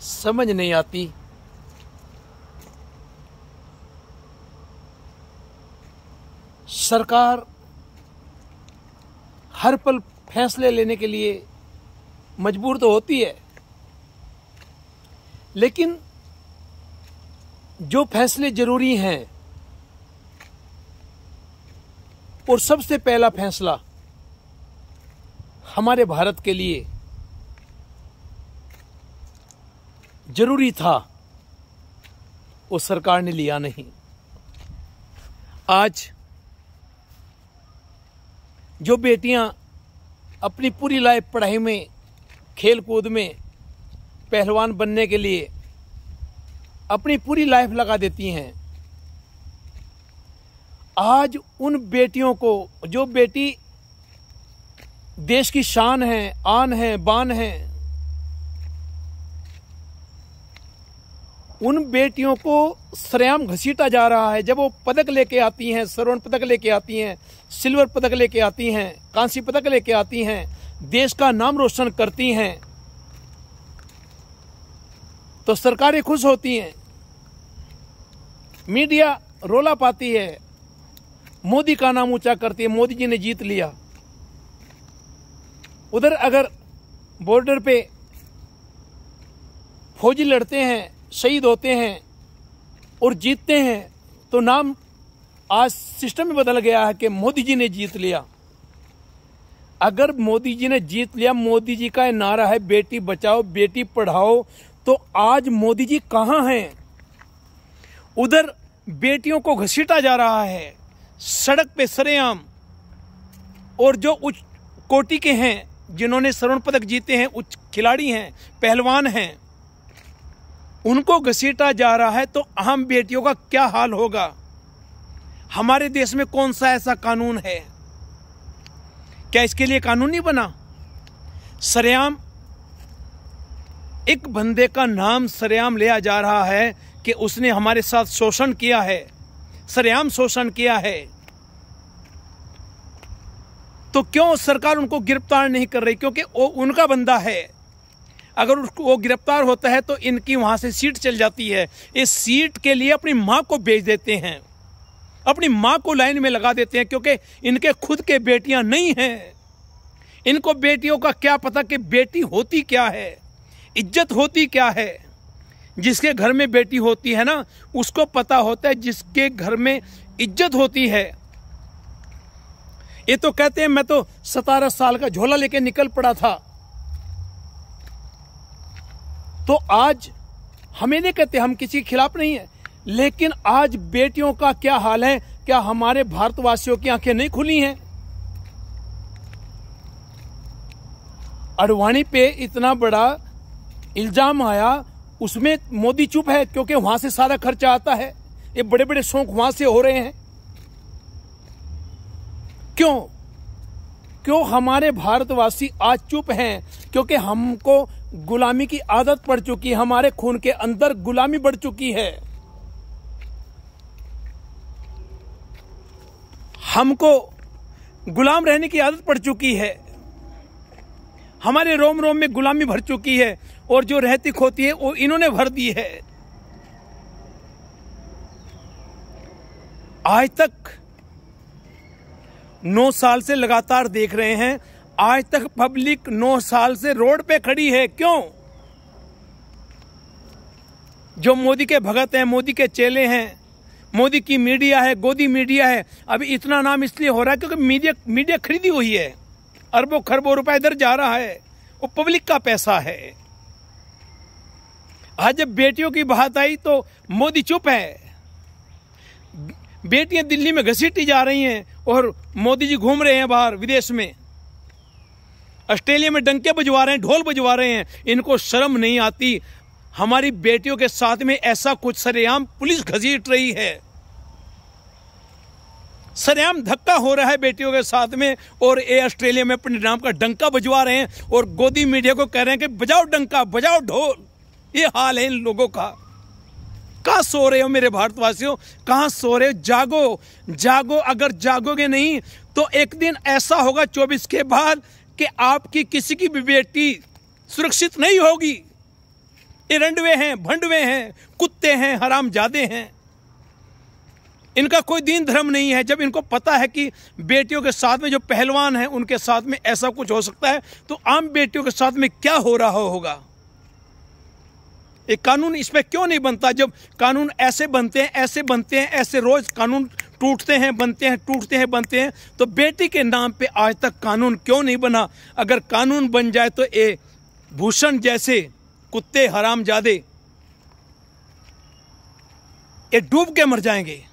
समझ नहीं आती। सरकार हर पल फैसले लेने के लिए मजबूर तो होती है, लेकिन जो फैसले जरूरी हैं, और सबसे पहला फैसला हमारे भारत के लिए जरूरी था, वो सरकार ने लिया नहीं। आज जो बेटियां अपनी पूरी लाइफ पढ़ाई में, खेल कूद में, पहलवान बनने के लिए अपनी पूरी लाइफ लगा देती हैं, आज उन बेटियों को, जो बेटी देश की शान है, आन है, बान है, उन बेटियों को सरेआम घसीटा जा रहा है। जब वो पदक लेके आती हैं, स्वर्ण पदक लेके आती हैं, सिल्वर पदक लेके आती हैं, कांस्य पदक लेके आती हैं, देश का नाम रोशन करती हैं, तो सरकारें खुश होती हैं, मीडिया रोला पाती है, मोदी का नाम ऊंचा करती है, मोदी जी ने जीत लिया। उधर अगर बॉर्डर पे फौजी लड़ते हैं, शहीद होते हैं और जीतते हैं, तो नाम आज सिस्टम में बदल गया है कि मोदी जी ने जीत लिया। अगर मोदी जी ने जीत लिया, मोदी जी का नारा है बेटी बचाओ बेटी पढ़ाओ, तो आज मोदी जी कहां हैं? उधर बेटियों को घसीटा जा रहा है सड़क पे सरेआम, और जो उच्च कोटि के हैं, जिन्होंने स्वर्ण पदक जीते हैं, उच्च खिलाड़ी हैं, पहलवान हैं, उनको घसीटा जा रहा है, तो आम बेटियों का क्या हाल होगा? हमारे देश में कौन सा ऐसा कानून है? क्या इसके लिए कानून नहीं बना? सरेआम एक बंदे का नाम सरेआम लिया जा रहा है कि उसने हमारे साथ शोषण किया है, सरेआम शोषण किया है, तो क्यों सरकार उनको गिरफ्तार नहीं कर रही? क्योंकि वो उनका बंदा है। अगर वो गिरफ्तार होता है तो इनकी वहां से सीट चल जाती है। इस सीट के लिए अपनी मां को बेच देते हैं, अपनी मां को लाइन में लगा देते हैं, क्योंकि इनके खुद के बेटियां नहीं हैं। इनको बेटियों का क्या पता कि बेटी होती क्या है, इज्जत होती क्या है। जिसके घर में बेटी होती है ना, उसको पता होता है जिसके घर में इज्जत होती है। ये तो कहते हैं मैं तो 17 साल का झोला लेके निकल पड़ा था। तो आज हमें नहीं कहते, हम किसी के खिलाफ नहीं है, लेकिन आज बेटियों का क्या हाल है? क्या हमारे भारतवासियों की आंखें नहीं खुली हैं? अडवाणी पे इतना बड़ा इल्जाम आया, उसमें मोदी चुप है, क्योंकि वहां से सारा खर्चा आता है। ये बड़े बड़े शौक वहां से हो रहे हैं। क्यों हमारे भारतवासी आज चुप हैं? क्योंकि हमको गुलामी की आदत पड़ चुकी है, हमारे खून के अंदर गुलामी बढ़ चुकी है। हमको गुलाम रहने की आदत पड़ चुकी है, हमारे रोम रोम में गुलामी भर चुकी है, और जो रहती खोती है वो इन्होंने भर दी है। आज तक 9 साल से लगातार देख रहे हैं, आज तक पब्लिक 9 साल से रोड पे खड़ी है। क्यों? जो मोदी के भगत हैं, मोदी के चेले हैं, मोदी की मीडिया है, गोदी मीडिया है। अभी इतना नाम इसलिए हो रहा है क्योंकि मीडिया खरीदी हुई है, अरबों खरबों रुपए इधर जा रहा है, वो पब्लिक का पैसा है। आज जब बेटियों की बात आई तो मोदी चुप है। बेटियां दिल्ली में घसीटी जा रही हैं और मोदी जी घूम रहे हैं बाहर विदेश में, ऑस्ट्रेलिया में डंके बजवा रहे हैं, ढोल बजवा रहे हैं। इनको शर्म नहीं आती? हमारी बेटियों के साथ में ऐसा कुछ सरेआम पुलिस घसीट रही है, सरेआम धक्का हो रहा है बेटियों के साथ में, और ये ऑस्ट्रेलिया में अपने नाम का डंका बजवा रहे हैं और गोदी मीडिया को कह रहे हैं कि बजाओ डंका, बजाओ ढोल। ये हाल है इन लोगों का। कहां सो रहे हो मेरे भारतवासियों? कहां सो रहे हो? जागो, जागो। अगर जागोगे नहीं तो एक दिन ऐसा होगा 24 के बाद कि आपकी किसी की भी बेटी सुरक्षित नहीं होगी। ये रंडवे हैं, भंडवे हैं, कुत्ते हैं, हरामजादे हैं। इनका कोई दीन धर्म नहीं है। जब इनको पता है कि बेटियों के साथ में जो पहलवान हैं उनके साथ में ऐसा कुछ हो सकता है, तो आम बेटियों के साथ में क्या हो रहा होगा। एक कानून इस पे क्यों नहीं बनता। जब कानून ऐसे बनते हैं, ऐसे बनते हैं, ऐसे रोज कानून टूटते हैं, बनते हैं, टूटते हैं, बनते हैं, तो बेटी के नाम पे आज तक कानून क्यों नहीं बना। अगर कानून बन जाए तो ये भूषण जैसे कुत्ते हरामजादे ये डूब के मर जाएंगे।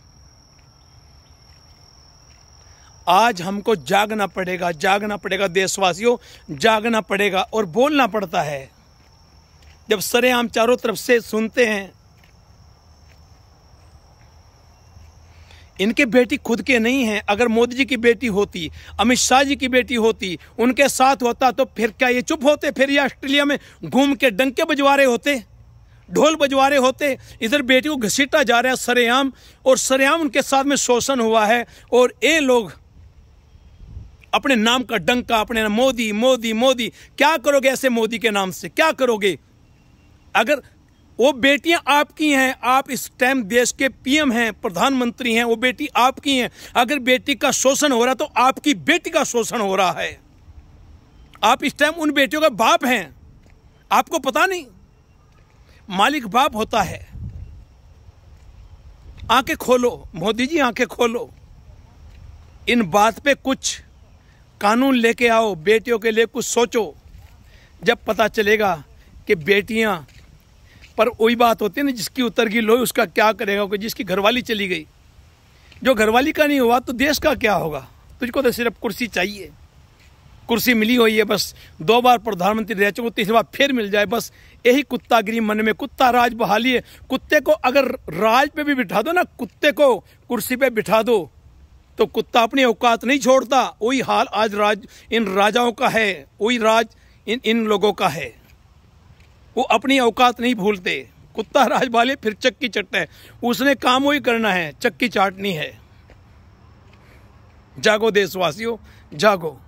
आज हमको जागना पड़ेगा, जागना पड़ेगा देशवासियों, जागना पड़ेगा और बोलना पड़ता है। जब सरेआम चारों तरफ से सुनते हैं, इनके बेटी खुद के नहीं हैं। अगर मोदी जी की बेटी होती, अमित शाह जी की बेटी होती, उनके साथ होता, तो फिर क्या ये चुप होते? फिर ये ऑस्ट्रेलिया में घूम के डंके बजवा रहे होते, ढोल बजवा रहे होते। इधर बेटी को घसीटा जा रहा है सरेआम, और सरेआम उनके साथ में शोषण हुआ है। और ये लोग अपने नाम का डंका, अपने नाम मोदी मोदी मोदी, क्या करोगे ऐसे मोदी के नाम से, क्या करोगे? अगर वो बेटियां आपकी हैं, आप इस टाइम देश के पीएम हैं, प्रधानमंत्री हैं, वो बेटी आपकी हैं। अगर बेटी का शोषण हो रहा तो आपकी बेटी का शोषण हो रहा है। आप इस टाइम उन बेटियों का बाप हैं, आपको पता नहीं। मालिक बाप होता है। आंखें खोलो मोदी जी, आंखें खोलो। इन बात पे कुछ कानून लेके आओ, बेटियों के लिए कुछ सोचो। जब पता चलेगा कि बेटियां पर वही बात होती है ना, जिसकी उतर गई लोही उसका क्या करेगा, कोई जिसकी घरवाली चली गई। जो घरवाली का नहीं हुआ तो देश का क्या होगा। तुझको तो सिर्फ कुर्सी चाहिए, कुर्सी मिली हुई है, बस 2 बार प्रधानमंत्री रह चुके, 3री बार फिर मिल जाए, बस यही कुत्तागिरी मन में। कुत्ता राज बहाली है। कुत्ते को अगर राज पे भी बिठा दो ना, कुत्ते को कुर्सी पे बिठा दो, तो कुत्ता अपनी औकात नहीं छोड़ता। वही हाल आज राज इन राजाओं का है, वही राज इन लोगों का है। वो अपनी औकात नहीं भूलते। कुत्ता राज भाले फिर चक्की चट्टा है, उसने काम वही करना है, चक्की चाटनी है। जागो देशवासियों, जागो।